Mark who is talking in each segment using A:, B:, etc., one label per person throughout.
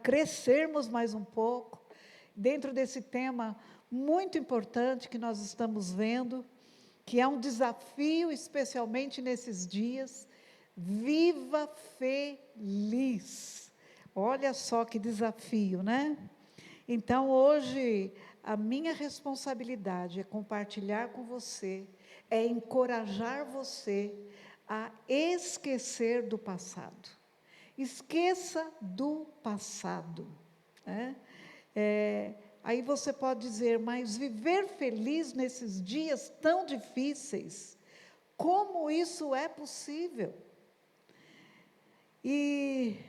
A: crescermos mais um pouco, dentro desse tema muito importante que nós estamos vendo, que é um desafio, especialmente nesses dias. Viva feliz. Olha só que desafio, né? Então, hoje, a minha responsabilidade é compartilhar com você, é encorajar você a esquecer do passado. Esqueça do passado, né? Aí você pode dizer, mas viver feliz nesses dias tão difíceis, como isso é possível? E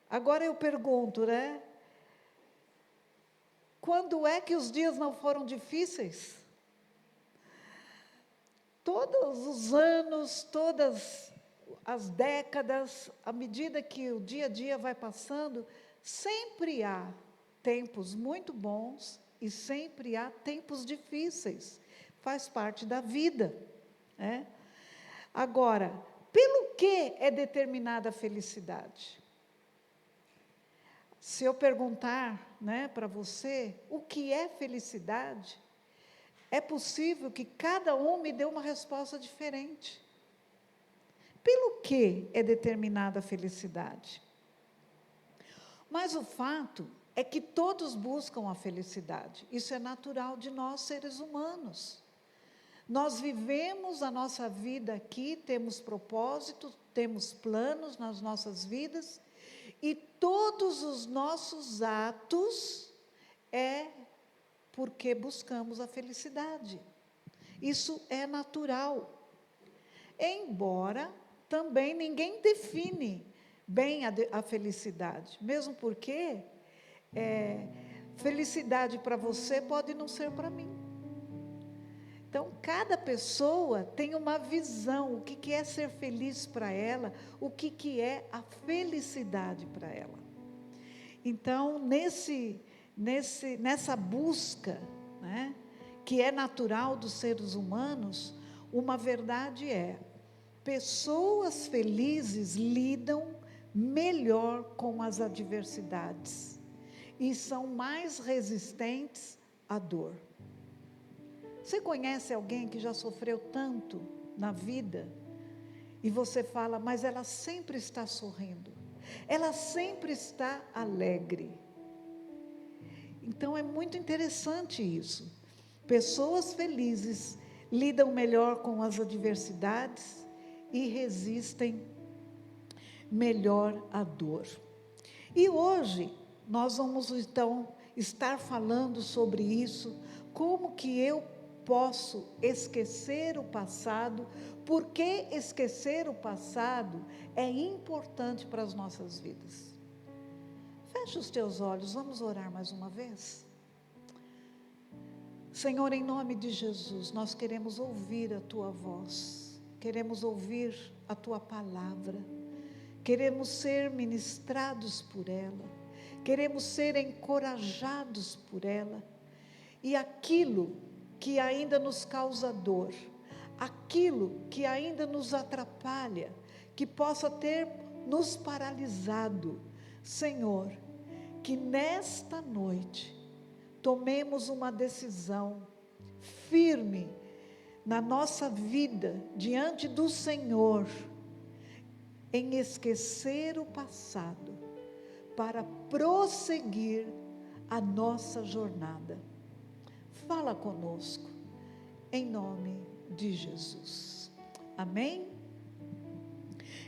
A: agora eu pergunto, né? Quando é que os dias não foram difíceis? Todos os anos, todas as décadas, à medida que o dia a dia vai passando, sempre há tempos muito bons e sempre há tempos difíceis. Faz parte da vida, né? Agora, pelo que é determinada a felicidade? Se eu perguntar, né, para você, o que é felicidade? É possível que cada um me dê uma resposta diferente. Pelo que é determinada a felicidade? Mas o fato é que todos buscam a felicidade. Isso é natural de nós, seres humanos. Nós vivemos a nossa vida aqui, temos propósitos, temos planos nas nossas vidas, e todos os nossos atos é porque buscamos a felicidade. Isso é natural. Embora também ninguém define bem a felicidade, mesmo porque felicidade para você pode não ser para mim. Então, cada pessoa tem uma visão, o que é ser feliz para ela, o que é a felicidade para ela. Então, nessa busca, né, que é natural dos seres humanos, uma verdade é, pessoas felizes lidam melhor com as adversidades e são mais resistentes à dor. Você conhece alguém que já sofreu tanto na vida e você fala, mas ela sempre está sorrindo, ela sempre está alegre. Então é muito interessante isso. Pessoas felizes lidam melhor com as adversidades e resistem melhor à dor. E hoje nós vamos então estar falando sobre isso, como que eu posso esquecer o passado, porque esquecer o passado é importante para as nossas vidas. Feche os teus olhos, vamos orar mais uma vez? Senhor, em nome de Jesus, nós queremos ouvir a Tua voz, queremos ouvir a Tua palavra, queremos ser ministrados por ela, queremos ser encorajados por ela, e aquilo que ainda nos causa dor, aquilo que ainda nos atrapalha, que possa ter nos paralisado, Senhor, que nesta noite tomemos uma decisão firme na nossa vida, diante do Senhor, em esquecer o passado, para prosseguir a nossa jornada. Fala conosco, em nome de Jesus. Amém?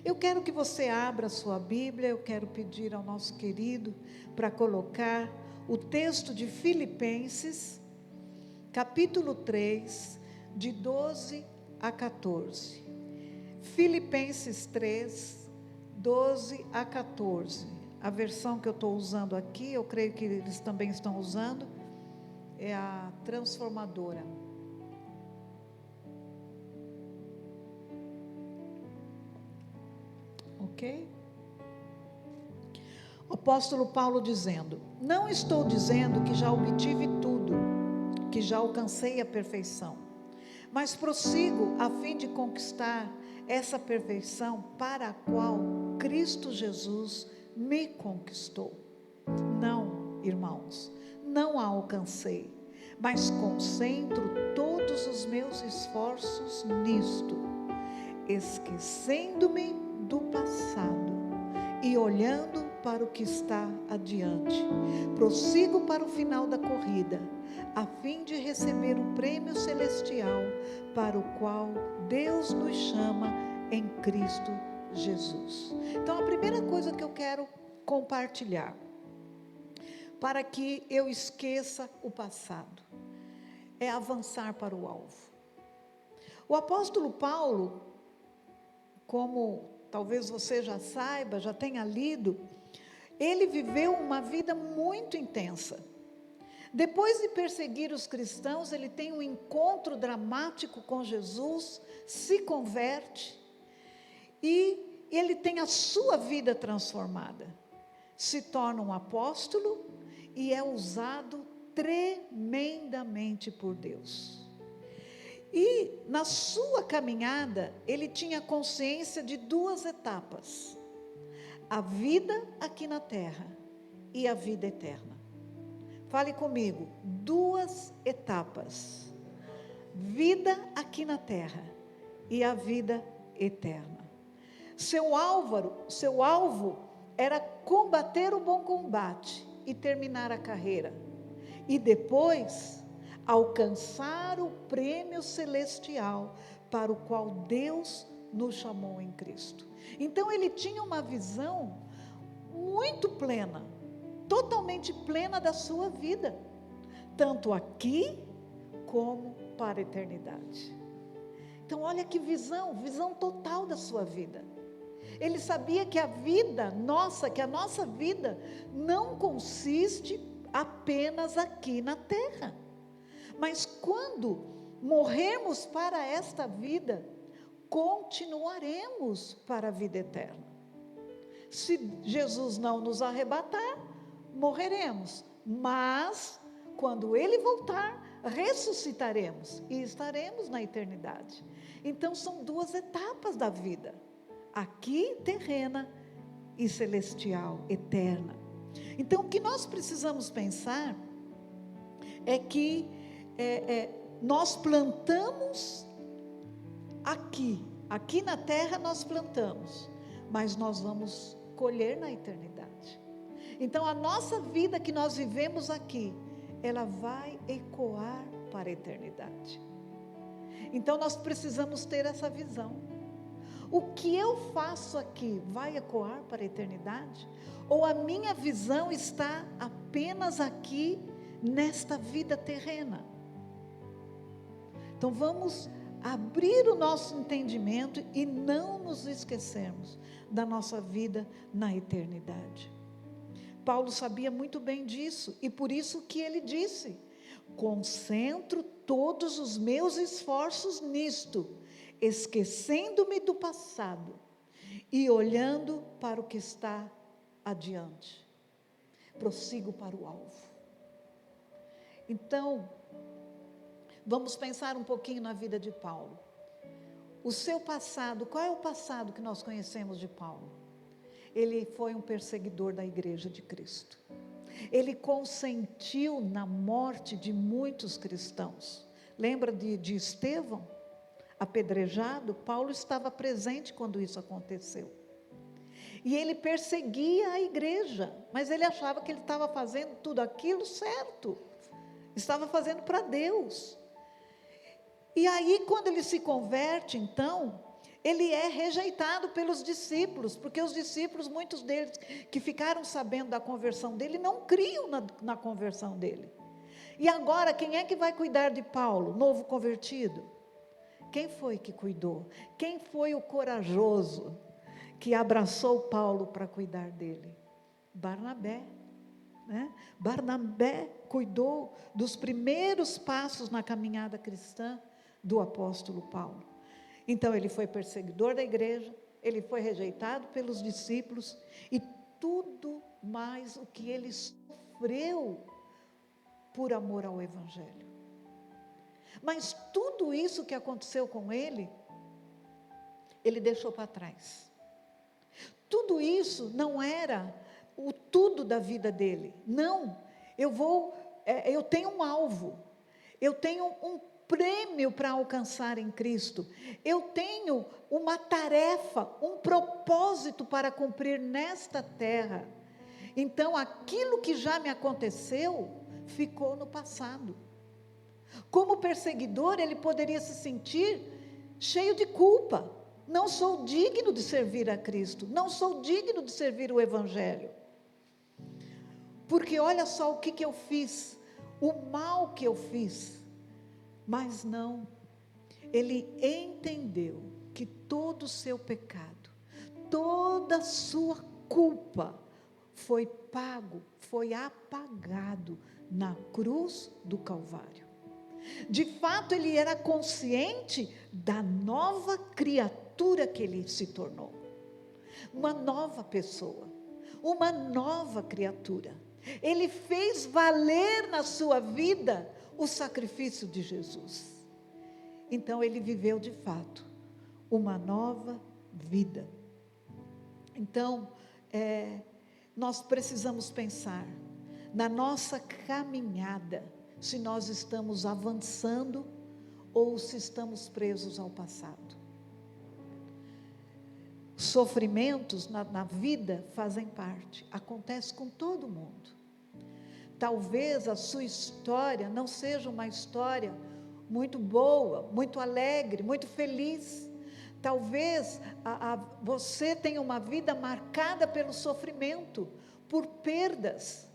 A: Eu quero que você abra a sua Bíblia, eu quero pedir ao nosso querido para colocar o texto de Filipenses, capítulo 3, de 12 a 14. Filipenses 3, 12 a 14. A versão que eu estou usando aqui, eu creio que eles também estão usando, é a transformadora. Ok? O apóstolo Paulo dizendo, não estou dizendo que já obtive tudo, que já alcancei a perfeição, mas prossigo a fim de conquistar essa perfeição para a qual Cristo Jesus me conquistou. irmãos, não a alcancei, mas concentro todos os meus esforços nisto, esquecendo-me do passado e olhando para o que está adiante. Prossigo para o final da corrida, a fim de receber o prêmio celestial para o qual Deus nos chama em Cristo Jesus. Então, a primeira coisa que eu quero compartilhar, para que eu esqueça o passado, é avançar para o alvo. O apóstolo Paulo, como talvez você já saiba, já tenha lido, ele viveu uma vida muito intensa. Depois de perseguir os cristãos, ele tem um encontro dramático com Jesus, se converte e ele tem a sua vida transformada. Se torna um apóstolo e é usado tremendamente por Deus. E na sua caminhada, ele tinha consciência de duas etapas: a vida aqui na terra e a vida eterna. Fale comigo, duas etapas: vida aqui na terra e a vida eterna. Seu alvo era combater o bom combate e terminar a carreira, e depois alcançar o prêmio celestial para o qual Deus nos chamou em Cristo. Então ele tinha uma visão muito plena, totalmente plena da sua vida, tanto aqui como para a eternidade. Então olha que visão total da sua vida. Ele sabia que a nossa vida não consiste apenas aqui na terra. Mas quando morrermos para esta vida, continuaremos para a vida eterna. Se Jesus não nos arrebatar, morreremos. Mas, quando Ele voltar, ressuscitaremos e estaremos na eternidade. Então, são duas etapas da vida: aqui terrena e celestial, eterna. Então, o que nós precisamos pensar é que nós plantamos aqui na terra nós plantamos, mas nós vamos colher na eternidade. Então a nossa vida que nós vivemos aqui, ela vai ecoar para a eternidade. Então nós precisamos ter essa visão. O que eu faço aqui vai ecoar para a eternidade? Ou a minha visão está apenas aqui nesta vida terrena? Então vamos abrir o nosso entendimento e não nos esquecermos da nossa vida na eternidade. Paulo sabia muito bem disso, e por isso que ele disse: concentro todos os meus esforços nisto, esquecendo-me do passado e olhando para o que está adiante. Prossigo para o alvo. Então, vamos pensar um pouquinho na vida de Paulo. O seu passado, qual é o passado que nós conhecemos de Paulo? Ele foi um perseguidor da igreja de Cristo. Ele consentiu na morte de muitos cristãos. Lembra de Estevão, apedrejado? Paulo estava presente quando isso aconteceu. E ele perseguia a igreja, mas ele achava que ele estava fazendo tudo aquilo certo. Estava fazendo para Deus. E aí, quando ele se converte, então, ele é rejeitado pelos discípulos, porque os discípulos, muitos deles que ficaram sabendo da conversão dele, não criam na conversão dele. E agora, quem é que vai cuidar de Paulo, novo convertido? Quem foi que cuidou? Quem foi o corajoso que abraçou Paulo para cuidar dele? Barnabé. Né? Barnabé cuidou dos primeiros passos na caminhada cristã do apóstolo Paulo. Então ele foi perseguidor da igreja, ele foi rejeitado pelos discípulos, e tudo mais o que ele sofreu por amor ao evangelho. Mas tudo isso que aconteceu com ele, ele deixou para trás. Tudo isso não era o tudo da vida dele, não. eu tenho um alvo, eu tenho um prêmio para alcançar em Cristo, eu tenho uma tarefa, um propósito para cumprir nesta terra. Então, aquilo que já me aconteceu, ficou no passado. Como perseguidor, ele poderia se sentir cheio de culpa. Não sou digno de servir a Cristo, não sou digno de servir o Evangelho. Porque olha só o que eu fiz, o mal que eu fiz. Mas não, ele entendeu que todo o seu pecado, toda a sua culpa foi pago, foi apagado na cruz do Calvário. De fato, ele era consciente da nova criatura que ele se tornou. Uma nova pessoa, uma nova criatura. Ele fez valer na sua vida o sacrifício de Jesus. Então ele viveu de fato uma nova vida. Então, nós precisamos pensar na nossa caminhada, se nós estamos avançando ou se estamos presos ao passado. Sofrimentos na vida fazem parte, acontece com todo mundo. Talvez a sua história não seja uma história muito boa, muito alegre, muito feliz. Talvez você tenha uma vida marcada pelo sofrimento, por perdas,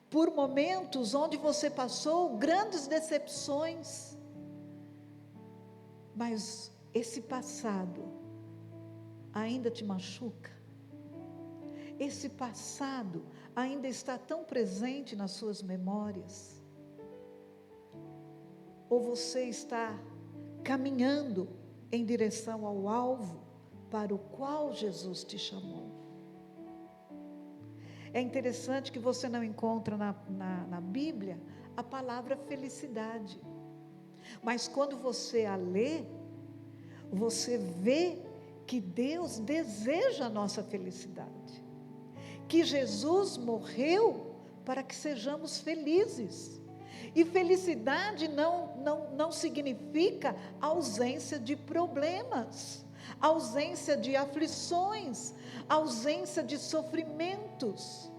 A: por momentos onde você passou grandes decepções. Mas esse passado ainda te machuca? Esse passado ainda está tão presente nas suas memórias? Ou você está caminhando em direção ao alvo para o qual Jesus te chamou? É interessante que você não encontra na Bíblia a palavra felicidade. Mas quando você a lê, você vê que Deus deseja a nossa felicidade. Que Jesus morreu para que sejamos felizes. E felicidade não significa ausência de problemas, ausência de aflições, ausência de sofrimentos.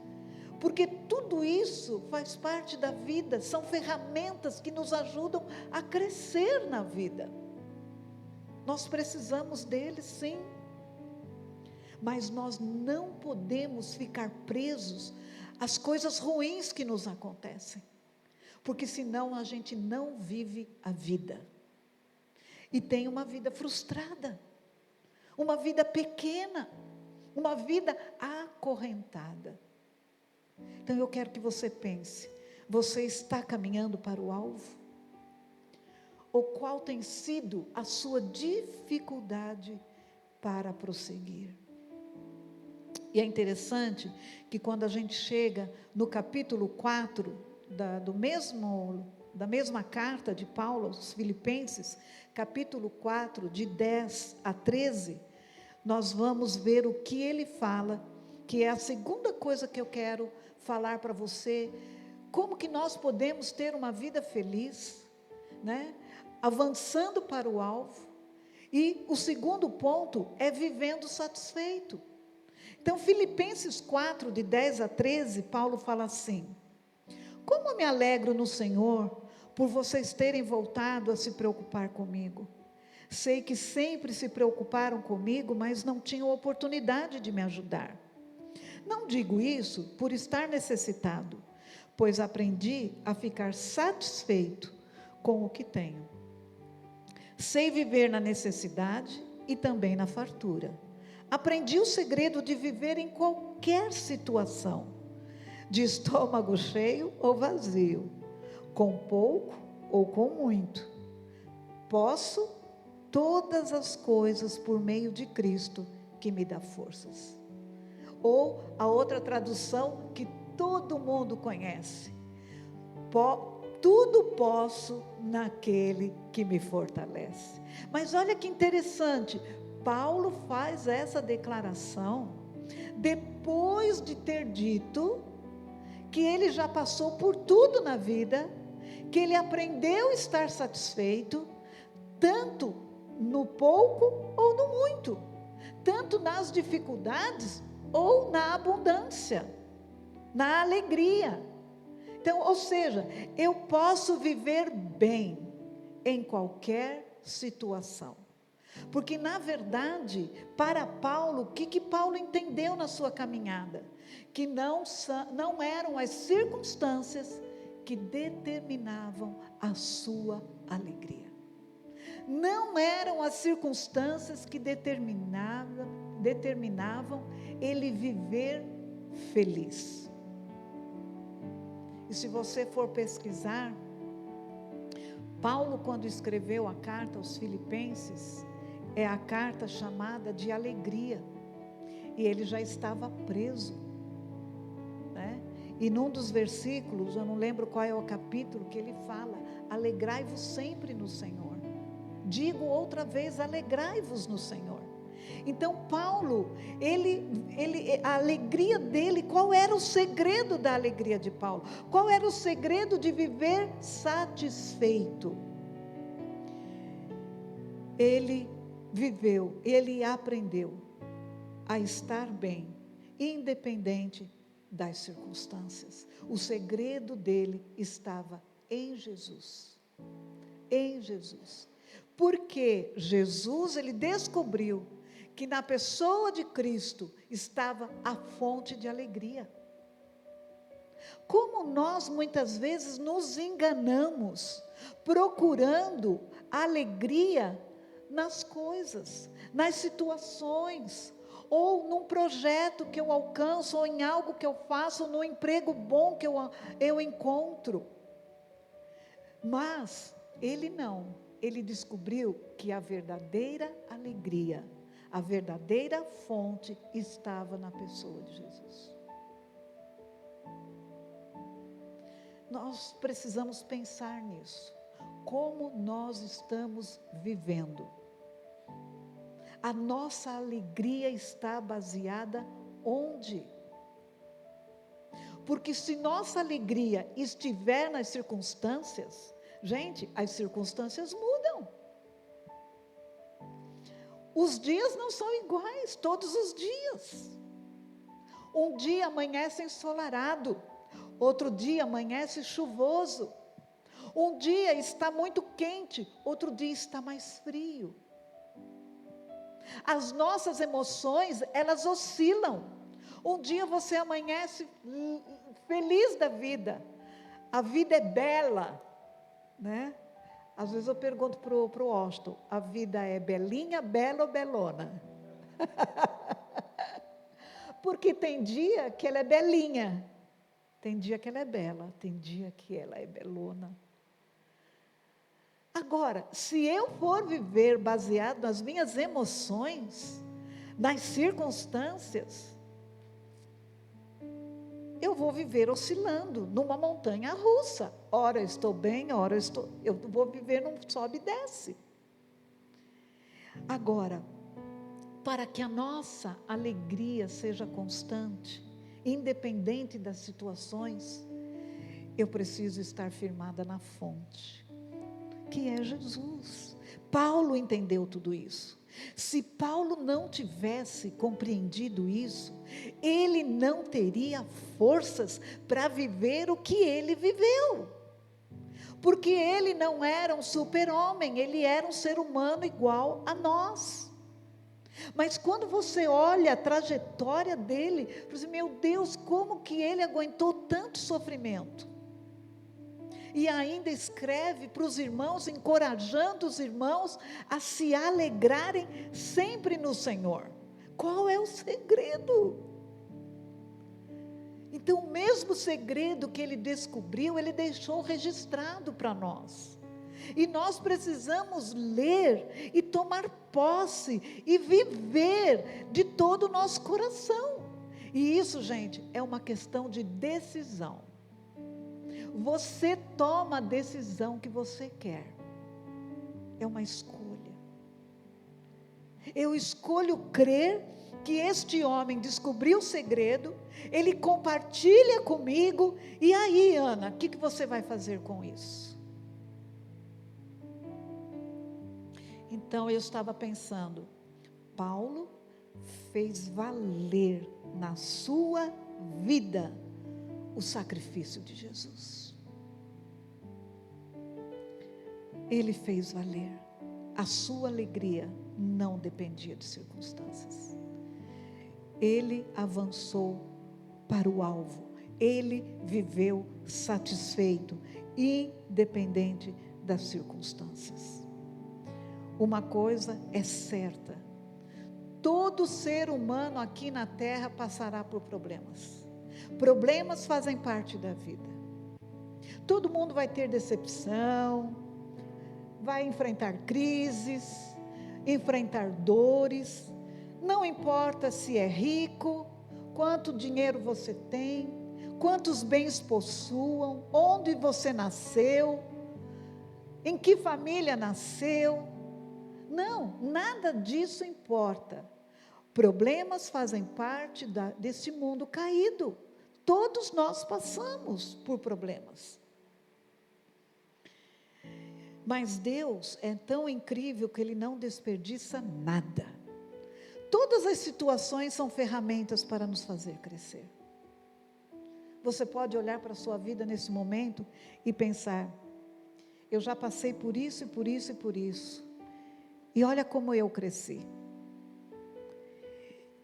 A: Porque tudo isso faz parte da vida, são ferramentas que nos ajudam a crescer na vida. Nós precisamos deles, sim. Mas nós não podemos ficar presos às coisas ruins que nos acontecem, porque senão a gente não vive a vida, e tem uma vida frustrada, uma vida pequena, uma vida acorrentada. Então eu quero que você pense, você está caminhando para o alvo? Ou qual tem sido a sua dificuldade para prosseguir? E é interessante que quando a gente chega no capítulo 4 da mesma carta de Paulo aos Filipenses, capítulo 4, de 10 a 13, nós vamos ver o que ele fala, que é a segunda coisa que eu quero falar para você, como que nós podemos ter uma vida feliz, né? Avançando para o alvo. E o segundo ponto é vivendo satisfeito. Então, Filipenses 4, de 10 a 13, Paulo fala assim: como me alegro no Senhor, por vocês terem voltado a se preocupar comigo. Sei que sempre se preocuparam comigo, mas não tinham oportunidade de me ajudar. Não digo isso por estar necessitado, pois aprendi a ficar satisfeito com o que tenho. Sei viver na necessidade e também na fartura. Aprendi o segredo de viver em qualquer situação, de estômago cheio ou vazio, com pouco ou com muito. Posso todas as coisas por meio de Cristo que me dá forças. Ou a outra tradução que todo mundo conhece: tudo posso naquele que me fortalece. Mas olha que interessante, Paulo faz essa declaração depois de ter dito que ele já passou por tudo na vida, que ele aprendeu a estar satisfeito, tanto no pouco ou no muito, tanto nas dificuldades ou na abundância, na alegria. Então, ou seja, eu posso viver bem em qualquer situação. Porque, na verdade, para Paulo, o que Paulo entendeu na sua caminhada? Que não eram as circunstâncias que determinavam a sua alegria. Não eram as circunstâncias que determinavam ele viver feliz. E se você for pesquisar, Paulo, quando escreveu a carta aos Filipenses, é a carta chamada de alegria, e ele já estava preso, né? E num dos versículos, eu não lembro qual é o capítulo, que ele fala: alegrai-vos sempre no Senhor. Digo outra vez, alegrai-vos no Senhor. Então Paulo, a alegria dele, qual era o segredo da alegria de Paulo? Qual era o segredo de viver satisfeito? Ele viveu, ele aprendeu a estar bem, independente das circunstâncias. O segredo dele estava em Jesus. Em Jesus. Porque Jesus, ele descobriu que na pessoa de Cristo estava a fonte de alegria. Como nós muitas vezes nos enganamos, procurando alegria nas coisas, nas situações, ou num projeto que eu alcanço, ou em algo que eu faço, ou num emprego bom que eu encontro. Mas ele não, ele descobriu que a verdadeira alegria, a verdadeira fonte estava na pessoa de Jesus. Nós precisamos pensar nisso. Como nós estamos vivendo? A nossa alegria está baseada onde? Porque se nossa alegria estiver nas circunstâncias, gente, as circunstâncias mudam. Os dias não são iguais, todos os dias. Um dia amanhece ensolarado, outro dia amanhece chuvoso. Um dia está muito quente, outro dia está mais frio. As nossas emoções, elas oscilam. Um dia você amanhece feliz da vida, a vida é bela, né? Às vezes eu pergunto para o Austin, a vida é belinha, bela ou belona? Porque tem dia que ela é belinha, tem dia que ela é bela, tem dia que ela é belona. Agora, se eu for viver baseado nas minhas emoções, nas circunstâncias, eu vou viver oscilando numa montanha russa. Ora eu estou bem, ora eu vou viver num sobe e desce. Agora, para que a nossa alegria seja constante, independente das situações, eu preciso estar firmada na fonte, que é Jesus. Paulo entendeu tudo isso. Se Paulo não tivesse compreendido isso, ele não teria forças para viver o que ele viveu. Porque ele não era um super-homem, ele era um ser humano igual a nós. Mas quando você olha a trajetória dele, você diz, meu Deus, como que ele aguentou tanto sofrimento? E ainda escreve para os irmãos, encorajando os irmãos a se alegrarem sempre no Senhor. Qual é o segredo? Então, o mesmo segredo que ele descobriu, ele deixou registrado para nós. E nós precisamos ler e tomar posse e viver de todo o nosso coração. E isso, gente, é uma questão de decisão. Você toma a decisão que você quer. É uma escolha. Eu escolho crer que este homem descobriu o segredo, ele compartilha comigo, e aí, Ana, o que você vai fazer com isso? Então eu estava pensando, Paulo fez valer na sua vida o sacrifício de Jesus. Ele fez valer. A sua alegria não dependia de circunstâncias. Ele avançou para o alvo. Ele viveu satisfeito, independente das circunstâncias. Uma coisa é certa: todo ser humano aqui na terra passará por problemas. Problemas fazem parte da vida. Todo mundo vai ter decepção, vai enfrentar crises, enfrentar dores. Não importa se é rico, quanto dinheiro você tem, quantos bens possuam, onde você nasceu, em que família nasceu. Não, nada disso importa. Problemas fazem parte desse mundo caído. Todos nós passamos por problemas. Mas Deus é tão incrível que Ele não desperdiça nada. Todas as situações são ferramentas para nos fazer crescer. Você pode olhar para a sua vida nesse momento e pensar, eu já passei por isso e por isso e por isso. E olha como eu cresci.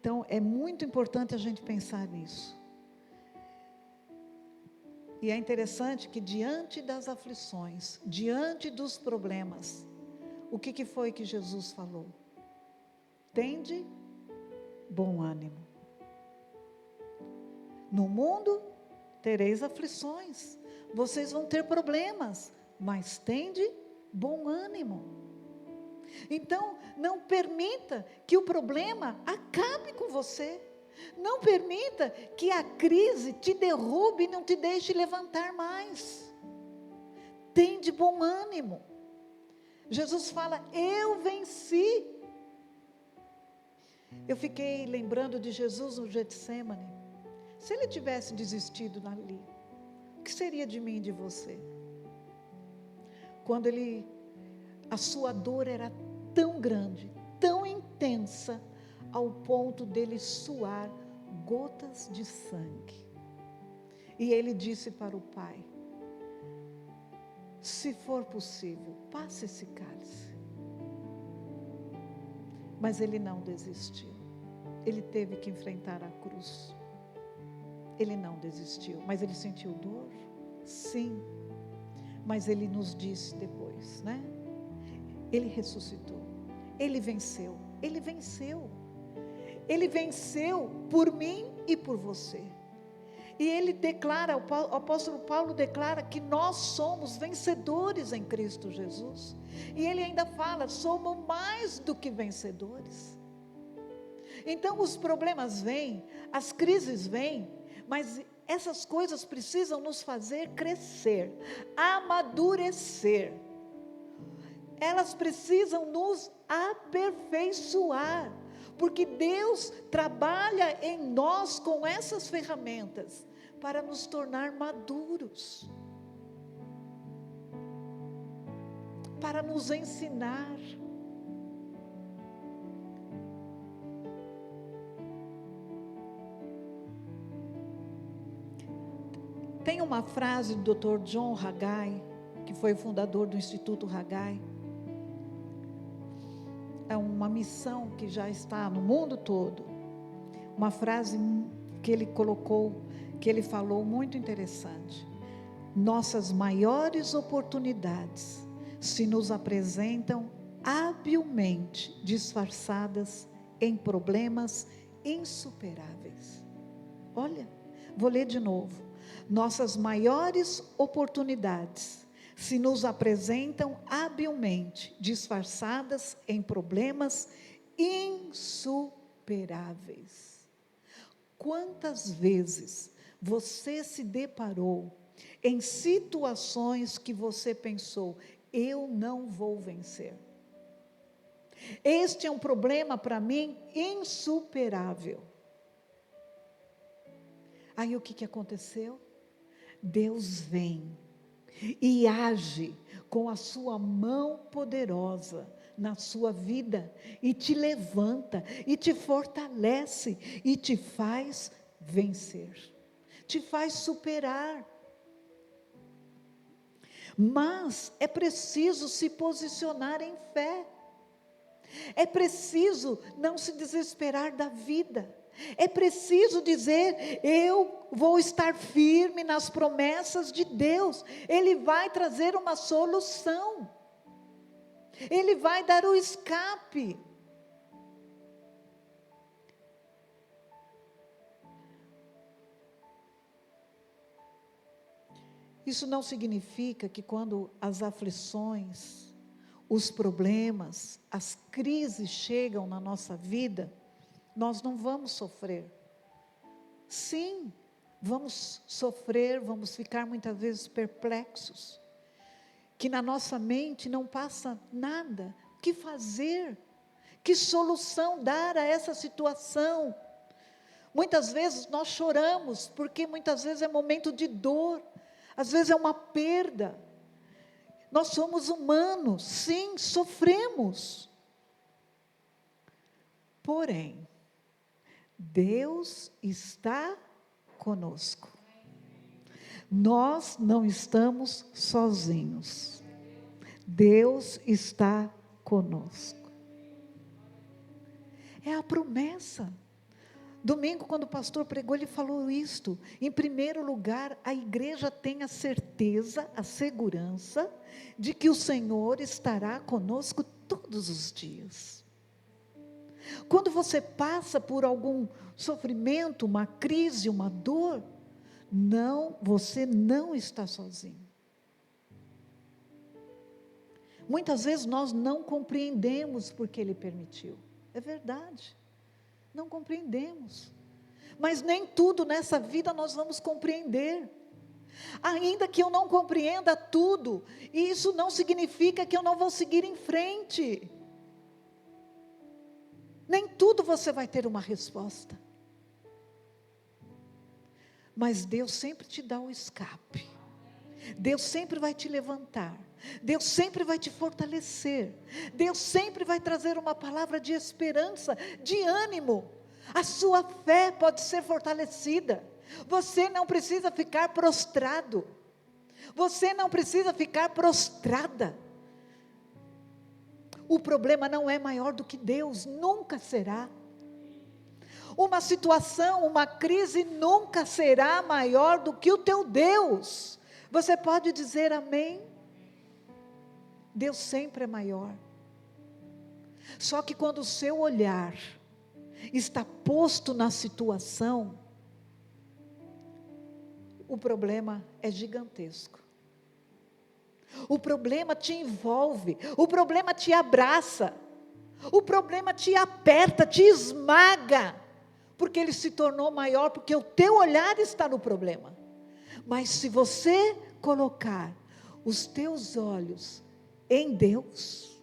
A: Então, é muito importante a gente pensar nisso. E é interessante que diante das aflições, diante dos problemas, o que foi que Jesus falou? Tende bom ânimo. No mundo tereis aflições, vocês vão ter problemas, mas tende bom ânimo. Então, não permita que o problema acabe com você. Não permita que a crise te derrube e não te deixe levantar mais. Tende bom ânimo. Jesus fala, eu venci. Eu fiquei lembrando de Jesus no Getsêmani. Se ele tivesse desistido ali, o que seria de mim e de você? Quando a sua dor era tão grande, tão intensa, ao ponto dele suar gotas de sangue. E ele disse para o Pai, se for possível, passe esse cálice. Mas ele não desistiu. Ele teve que enfrentar a cruz. Ele não desistiu, mas ele sentiu dor? Sim. Mas ele nos disse depois, né? Ele ressuscitou. Ele venceu. Ele venceu. Ele venceu por mim e por você. E ele declara, o apóstolo Paulo declara que nós somos vencedores em Cristo Jesus. E ele ainda fala, somos mais do que vencedores. Então os problemas vêm, as crises vêm, mas essas coisas precisam nos fazer crescer, amadurecer. Elas precisam nos aperfeiçoar, porque Deus trabalha em nós com essas ferramentas para nos tornar maduros, para nos ensinar. Tem uma frase do Dr. John Haggai, que foi o fundador do Instituto Haggai. É uma missão que já está no mundo todo. Uma frase que ele colocou, que ele falou muito interessante. Nossas maiores oportunidades se nos apresentam habilmente disfarçadas em problemas insuperáveis. Olha, vou ler de novo. Nossas maiores oportunidades se nos apresentam habilmente disfarçadas em problemas insuperáveis. Quantas vezes você se deparou em situações que você pensou, eu não vou vencer? Este é um problema para mim insuperável. Aí o que aconteceu? Deus vem e age com a sua mão poderosa na sua vida e te levanta e te fortalece e te faz vencer, te faz superar. Mas é preciso se posicionar em fé. É preciso não se desesperar da vida. É preciso dizer: eu vou estar firme nas promessas de Deus. Ele vai trazer uma solução. Ele vai dar o escape. Isso não significa que quando as aflições, os problemas, as crises chegam na nossa vida, nós não vamos sofrer. Sim, vamos sofrer, vamos ficar muitas vezes perplexos, que na nossa mente não passa nada. O que fazer? Que solução dar a essa situação? Muitas vezes nós choramos, porque muitas vezes é momento de dor, às vezes é uma perda. Nós somos humanos, sim, sofremos. Porém, Deus está conosco. Nós não estamos sozinhos. Deus está conosco. É a promessa. Domingo, quando o pastor pregou, ele falou isto. Em primeiro lugar, a igreja tem a certeza, a segurança de que o Senhor estará conosco todos os dias. Quando você passa por algum sofrimento, uma crise, uma dor, você não está sozinho. Muitas vezes nós não compreendemos porque Ele permitiu. É verdade. Não compreendemos. Mas nem tudo nessa vida nós vamos compreender. Ainda que eu não compreenda tudo, isso não significa que eu não vou seguir em frente. Nem tudo você vai ter uma resposta. Mas Deus sempre te dá o escape. Deus sempre vai te levantar. Deus sempre vai te fortalecer. Deus sempre vai trazer uma palavra de esperança, de ânimo. A sua fé pode ser fortalecida. Você não precisa ficar prostrado. Você não precisa ficar prostrada. O problema não é maior do que Deus, nunca será. Uma situação, uma crise nunca será maior do que o teu Deus. Você pode dizer amém? Deus sempre é maior. Só que quando o seu olhar está posto na situação, o problema é gigantesco. O problema te envolve, o problema te abraça, o problema te aperta, te esmaga, porque ele se tornou maior, porque o teu olhar está no problema. Mas se você colocar os teus olhos em Deus,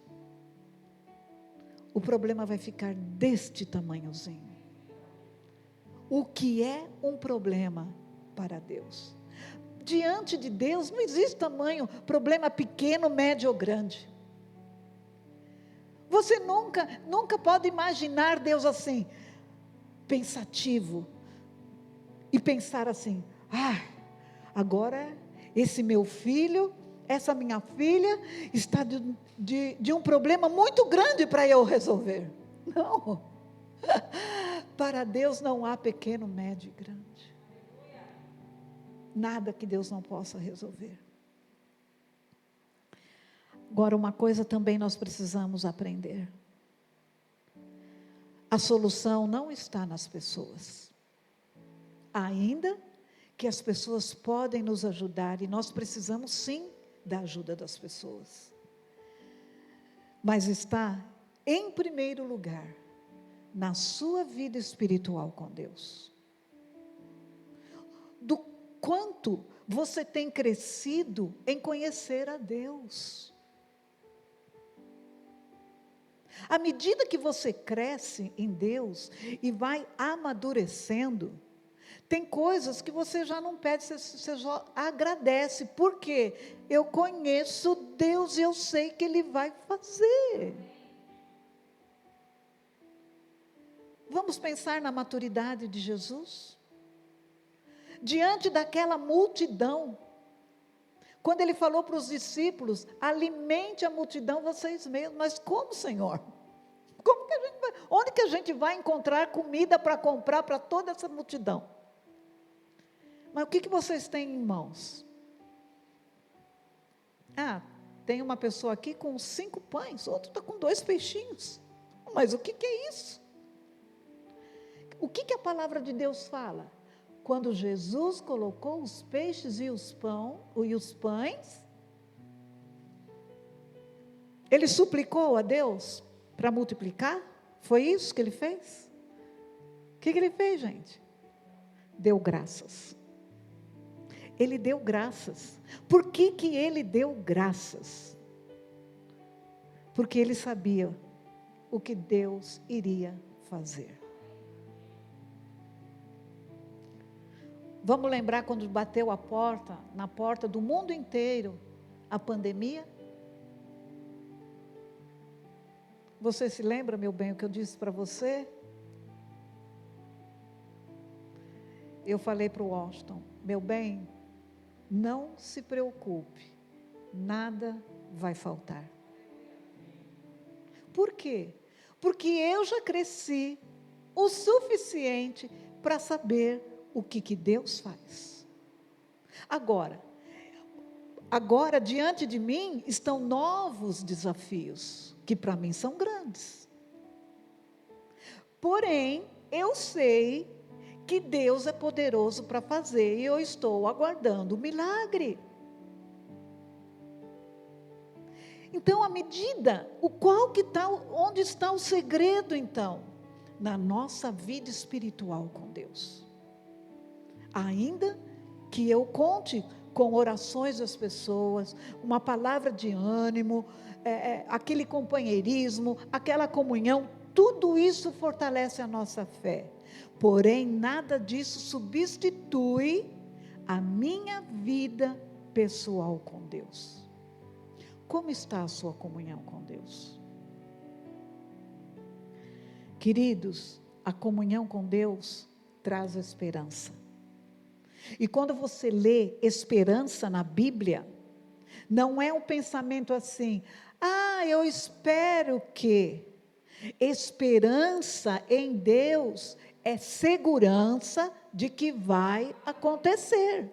A: o problema vai ficar deste tamanhozinho. O que é um problema para Deus? Diante de Deus não existe tamanho, problema pequeno, médio ou grande. Você nunca pode imaginar Deus assim, pensativo, e pensar assim: agora esse meu filho, essa minha filha, está de um problema muito grande para eu resolver. Não, para Deus não há pequeno, médio e grande. Nada que Deus não possa resolver. Agora, uma coisa também nós precisamos aprender. A solução não está nas pessoas. Ainda que as pessoas podem nos ajudar, e nós precisamos sim da ajuda das pessoas. Mas está, em primeiro lugar, na sua vida espiritual com Deus. Do quanto você tem crescido em conhecer a Deus. À medida que você cresce em Deus e vai amadurecendo, tem coisas que você já não pede, você só agradece. Por quê? Eu conheço Deus e eu sei que Ele vai fazer. Vamos pensar na maturidade de Jesus? Diante daquela multidão, quando Ele falou para os discípulos, alimente a multidão vocês mesmos. Mas como, Senhor? Como que a gente vai, onde que a gente vai encontrar comida para comprar para toda essa multidão? Mas o que vocês têm em mãos? Ah, tem uma pessoa aqui com 5 pães, outro está com 2 peixinhos. Mas o que é isso? O que a palavra de Deus fala? Quando Jesus colocou os peixes e os pães, Ele suplicou a Deus para multiplicar? Foi isso que Ele fez? O que Ele fez, gente? Deu graças. Ele deu graças. Por que Ele deu graças? Porque Ele sabia o que Deus iria fazer. Vamos lembrar quando bateu na porta do mundo inteiro, a pandemia? Você se lembra, meu bem, o que eu disse para você? Eu falei para o Washington, meu bem, não se preocupe, nada vai faltar. Por quê? Porque eu já cresci o suficiente para saber o que Deus faz. Agora, diante de mim estão novos desafios, que para mim são grandes. Porém, eu sei que Deus é poderoso para fazer, e eu estou aguardando o milagre. Então, à medida, onde está o segredo, então? Na nossa vida espiritual com Deus. Ainda que eu conte com orações das pessoas, uma palavra de ânimo, aquele companheirismo, aquela comunhão, tudo isso fortalece a nossa fé. Porém, nada disso substitui a minha vida pessoal com Deus. Como está a sua comunhão com Deus? Queridos, a comunhão com Deus traz esperança. E quando você lê esperança na Bíblia, não é um pensamento assim, eu espero que. Esperança em Deus é segurança de que vai acontecer.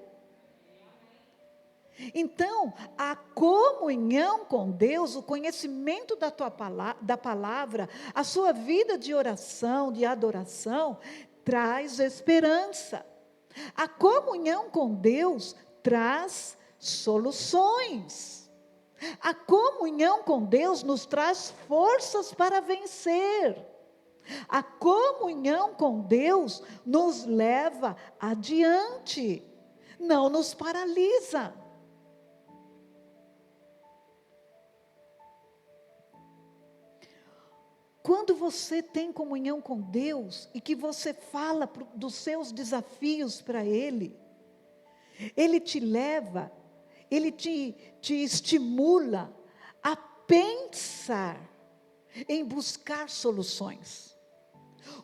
A: Então, a comunhão com Deus, o conhecimento da palavra, a sua vida de oração, de adoração, traz esperança. A comunhão com Deus traz soluções. A comunhão com Deus nos traz forças para vencer. A comunhão com Deus nos leva adiante, não nos paralisa. Quando você tem comunhão com Deus e que você fala dos seus desafios para Ele, Ele te leva, Ele te estimula a pensar em buscar soluções.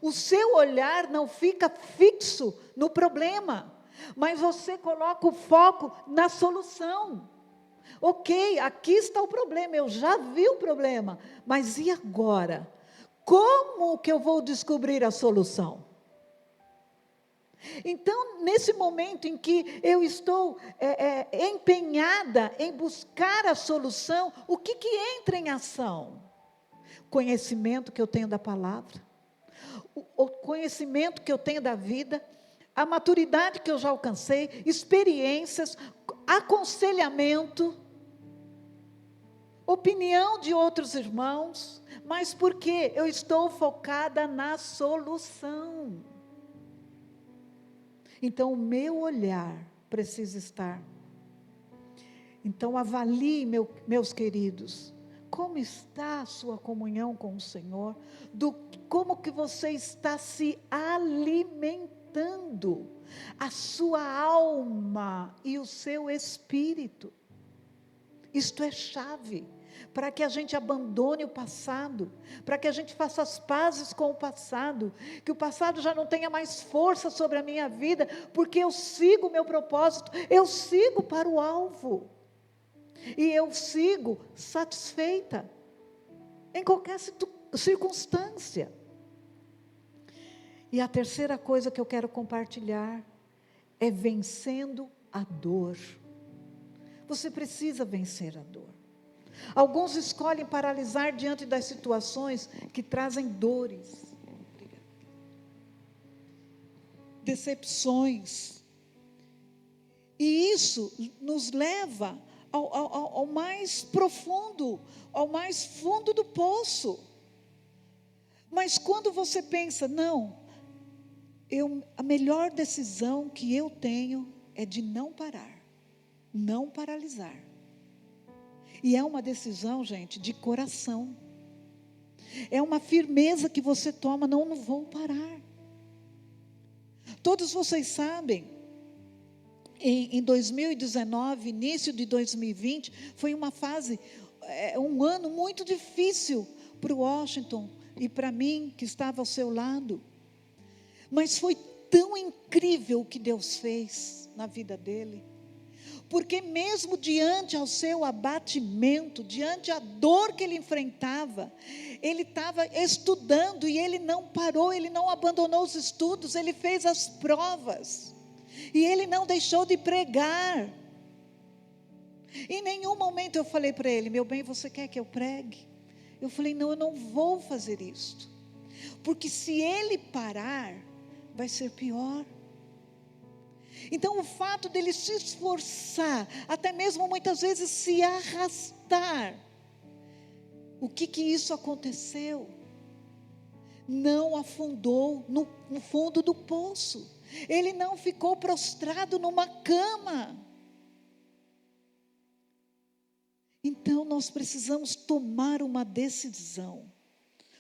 A: O seu olhar não fica fixo no problema, mas você coloca o foco na solução. Ok, aqui está o problema, eu já vi o problema, mas e agora? Como que eu vou descobrir a solução? Então, nesse momento em que eu estou empenhada em buscar a solução, o que entra em ação? Conhecimento que eu tenho da palavra, o conhecimento que eu tenho da vida, a maturidade que eu já alcancei, experiências, aconselhamento, opinião de outros irmãos, mas porque eu estou focada na solução. Então, o meu olhar precisa estar. Então, avalie, meus queridos, como está a sua comunhão com o Senhor, como que você está se alimentando, a sua alma e o seu espírito. Isto é chave para que a gente abandone o passado, para que a gente faça as pazes com o passado, que o passado já não tenha mais força sobre a minha vida, porque eu sigo o meu propósito, eu sigo para o alvo, e eu sigo satisfeita, em qualquer circunstância. E a terceira coisa que eu quero compartilhar é vencendo a dor. Você precisa vencer a dor. Alguns escolhem paralisar diante das situações que trazem dores, decepções. E isso nos leva ao mais profundo, ao mais fundo do poço. Mas quando você pensa, não, a melhor decisão que eu tenho é de não parar, não paralisar. E é uma decisão, gente, de coração. É uma firmeza que você toma, não vou parar. Todos vocês sabem, em 2019, início de 2020, foi uma fase, um ano muito difícil para o Washington e para mim, que estava ao seu lado. Mas foi tão incrível o que Deus fez na vida dele. Porque mesmo diante ao seu abatimento, diante a dor que ele enfrentava, ele estava estudando e ele não parou, ele não abandonou os estudos, ele fez as provas. E ele não deixou de pregar. Em nenhum momento eu falei para ele, meu bem, você quer que eu pregue? Eu falei, não, eu não vou fazer isto. Porque se ele parar, vai ser pior. Então o fato dele se esforçar, até mesmo muitas vezes se arrastar, o que isso aconteceu? Não afundou no fundo do poço, ele não ficou prostrado numa cama. Então nós precisamos tomar uma decisão.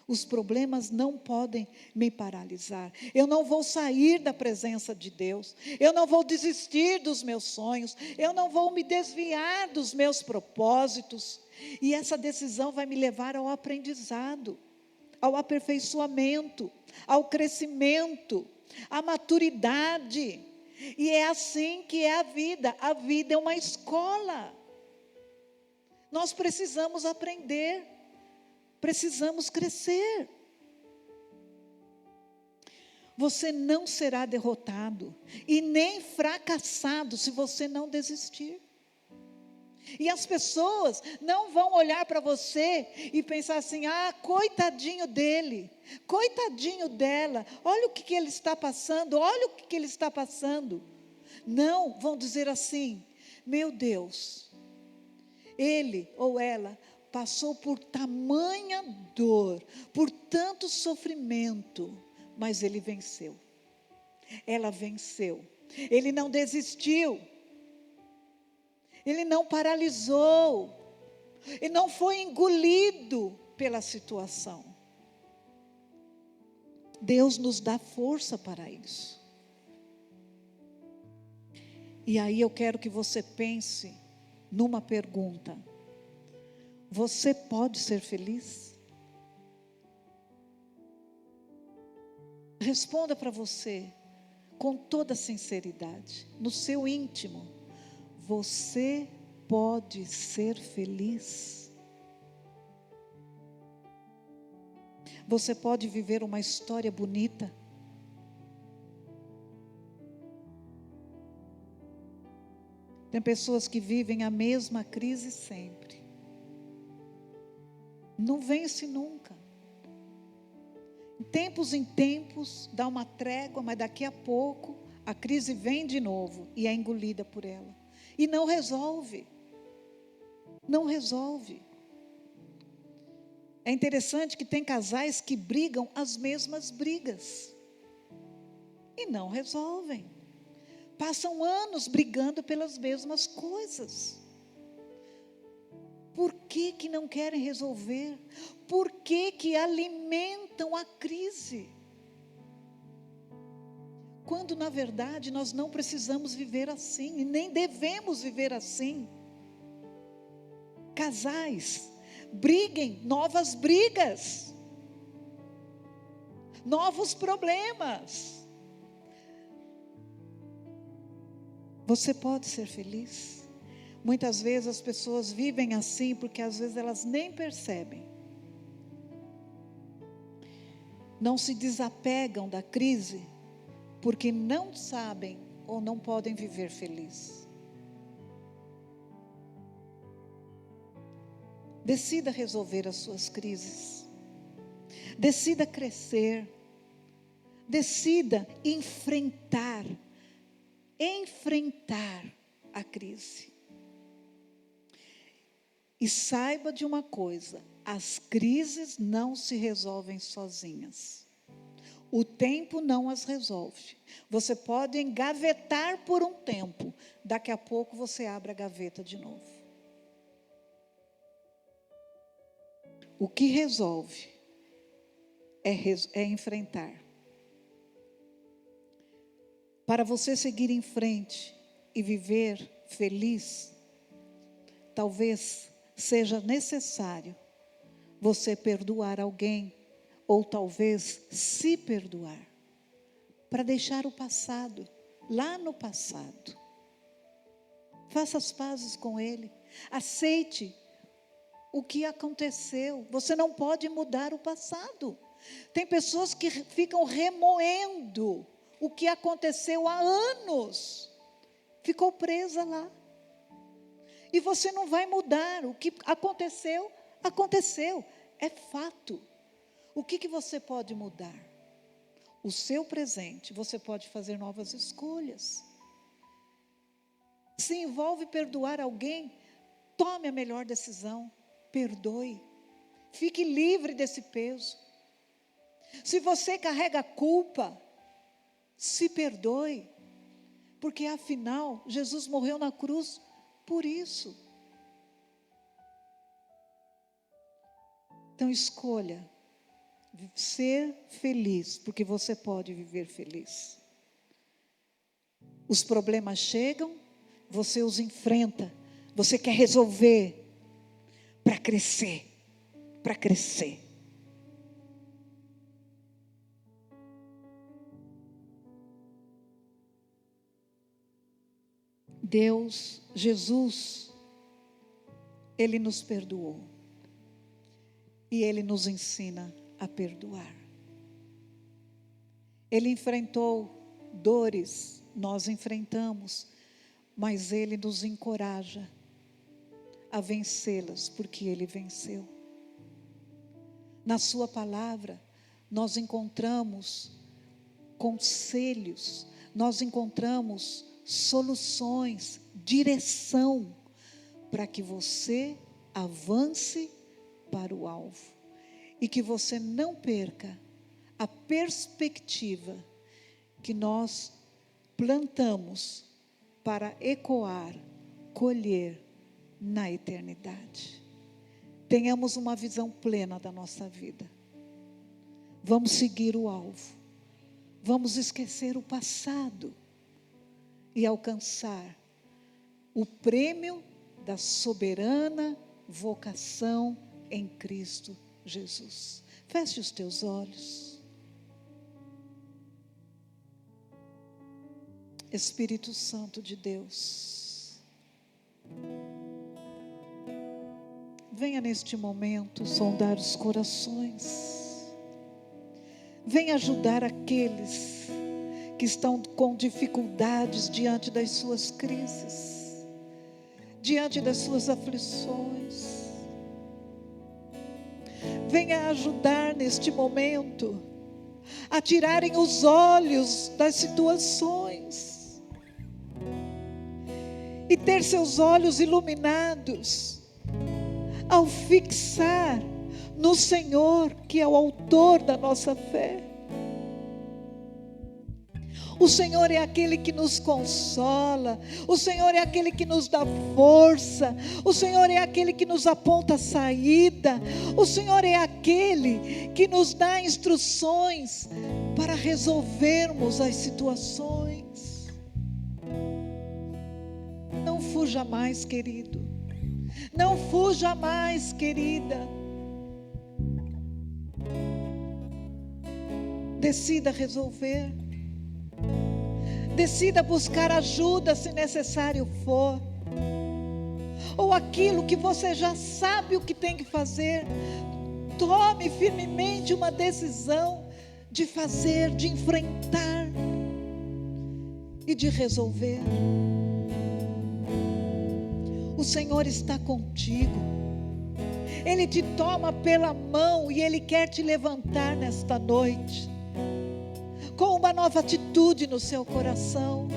A: Os problemas não podem me paralisar. Eu não vou sair da presença de Deus. Eu não vou desistir dos meus sonhos. Eu não vou me desviar dos meus propósitos. E essa decisão vai me levar ao aprendizado, ao aperfeiçoamento, ao crescimento, à maturidade. E é assim que é a vida. A vida é uma escola. Nós precisamos aprender. Precisamos crescer. Você não será derrotado e nem fracassado se você não desistir. E as pessoas não vão olhar para você e pensar assim, coitadinho dele, coitadinho dela, olha o que ele está passando, olha o que ele está passando. Não, vão dizer assim, meu Deus, ele ou ela passou por tamanha dor, por tanto sofrimento, mas ele venceu. Ela venceu. Ele não desistiu. Ele não paralisou. Ele não foi engolido pela situação. Deus nos dá força para isso. E aí eu quero que você pense numa pergunta. Você pode ser feliz? Responda para você, com toda sinceridade, no seu íntimo. Você pode ser feliz? Você pode viver uma história bonita? Tem pessoas que vivem a mesma crise sempre. Não vence nunca. De tempos em tempos, dá uma trégua, mas daqui a pouco, a crise vem de novo e é engolida por ela. E não resolve. Não resolve. É interessante que tem casais que brigam as mesmas brigas. E não resolvem. Passam anos brigando pelas mesmas coisas. Por que que não querem resolver? Por que que alimentam a crise? Quando na verdade nós não precisamos viver assim, e nem devemos viver assim. Casais, briguem, novas brigas, novos problemas. Você pode ser feliz? Muitas vezes as pessoas vivem assim, porque às vezes elas nem percebem. Não se desapegam da crise, porque não sabem ou não podem viver feliz. Decida resolver as suas crises. Decida crescer. Decida enfrentar a crise. E saiba de uma coisa: as crises não se resolvem sozinhas. O tempo não as resolve. Você pode engavetar por um tempo, daqui a pouco você abre a gaveta de novo. O que resolve é enfrentar. Para você seguir em frente e viver feliz, talvez seja necessário você perdoar alguém, ou talvez se perdoar, para deixar o passado lá no passado. Faça as pazes com ele, aceite o que aconteceu. Você não pode mudar o passado. Tem pessoas que ficam remoendo o que aconteceu há anos, ficou presa lá. E você não vai mudar. O que aconteceu, aconteceu. É fato. O que você pode mudar? O seu presente. Você pode fazer novas escolhas. Se envolve perdoar alguém, tome a melhor decisão. Perdoe. Fique livre desse peso. Se você carrega culpa, se perdoe. Porque afinal, Jesus morreu na cruz por isso. Então escolha ser feliz, porque você pode viver feliz. Os problemas chegam, você os enfrenta, você quer resolver para crescer, para crescer. Deus, Jesus, Ele nos perdoou. E Ele nos ensina a perdoar. Ele enfrentou dores, nós enfrentamos, mas Ele nos encoraja a vencê-las, porque Ele venceu. Na sua palavra, nós encontramos conselhos, nós encontramos soluções, direção, para que você avance para o alvo. E que você não perca a perspectiva que nós plantamos para ecoar, colher na eternidade. Tenhamos uma visão plena da nossa vida. Vamos seguir o alvo. Vamos esquecer o passado e alcançar o prêmio da soberana vocação em Cristo Jesus. Feche os teus olhos. Espírito Santo de Deus, venha neste momento sondar os corações. Venha ajudar aqueles que estão com dificuldades diante das suas crises, diante das suas aflições. Venha ajudar neste momento a tirarem os olhos das situações e ter seus olhos iluminados ao fixar no Senhor, que é o autor da nossa fé. O Senhor é aquele que nos consola, o Senhor é aquele que nos dá força, o Senhor é aquele que nos aponta a saída, o Senhor é aquele que nos dá instruções para resolvermos as situações. Não fuja mais, querido, não fuja mais, querida. Decida resolver. Decida buscar ajuda se necessário for. Ou aquilo que você já sabe o que tem que fazer, tome firmemente uma decisão de fazer, de enfrentar e de resolver. O Senhor está contigo. Ele te toma pela mão e Ele quer te levantar nesta noite com uma nova atitude no seu coração.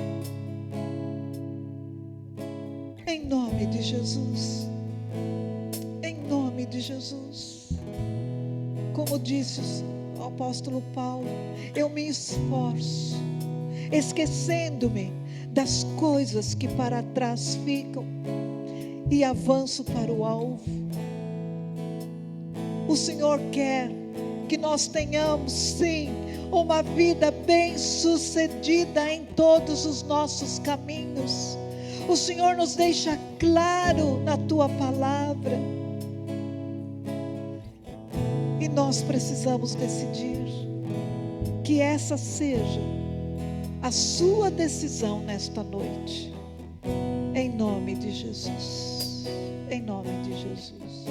A: Em nome de Jesus. Em nome de Jesus. Como disse o apóstolo Paulo, eu me esforço, esquecendo-me das coisas que para trás ficam, e avanço para o alvo. O Senhor quer que nós tenhamos, sim, uma vida bem-sucedida em todos os nossos caminhos. O Senhor nos deixa claro na tua palavra. E nós precisamos decidir que essa seja a sua decisão nesta noite. Em nome de Jesus. Em nome de Jesus.